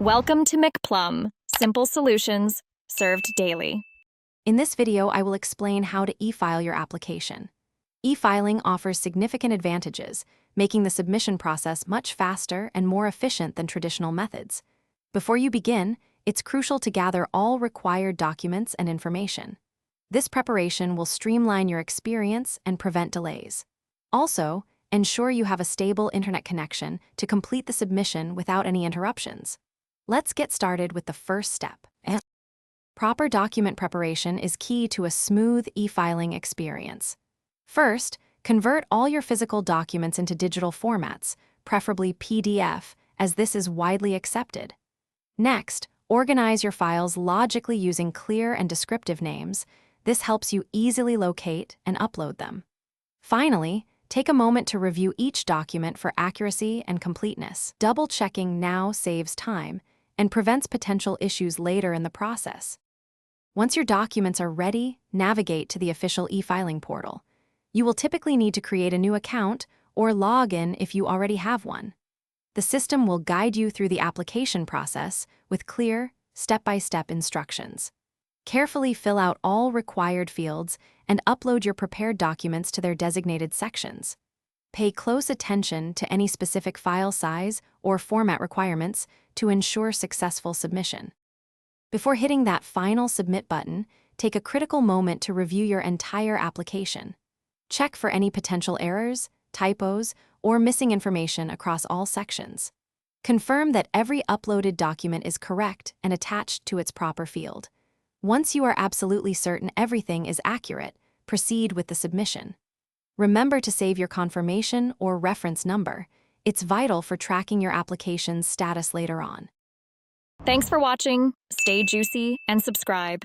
Welcome to McPlum, simple solutions served daily. In this video, I will explain how to e-file your application. E-filing offers significant advantages, making the submission process much faster and more efficient than traditional methods. Before you begin, it's crucial to gather all required documents and information. This preparation will streamline your experience and prevent delays. Also, ensure you have a stable internet connection to complete the submission without any interruptions. Let's get started with the first step. Proper document preparation is key to a smooth e-filing experience. First, convert all your physical documents into digital formats, preferably PDF, as this is widely accepted. Next, organize your files logically using clear and descriptive names. This helps you easily locate and upload them. Finally, take a moment to review each document for accuracy and completeness. Double-checking now saves time and prevents potential issues later in the process. Once your documents are ready, navigate to the official e-filing portal. You will typically need to create a new account or log in if you already have one. The system will guide you through the application process with clear, step-by-step instructions. Carefully fill out all required fields and upload your prepared documents to their designated sections. Pay close attention to any specific file size or format requirements to ensure successful submission. Before hitting that final submit button, take a critical moment to review your entire application. Check for any potential errors, typos, or missing information across all sections. Confirm that every uploaded document is correct and attached to its proper field. Once you are absolutely certain everything is accurate, proceed with the submission. Remember to save your confirmation or reference number. It's vital for tracking your application's status later on. Thanks for watching. Stay juicy and subscribe.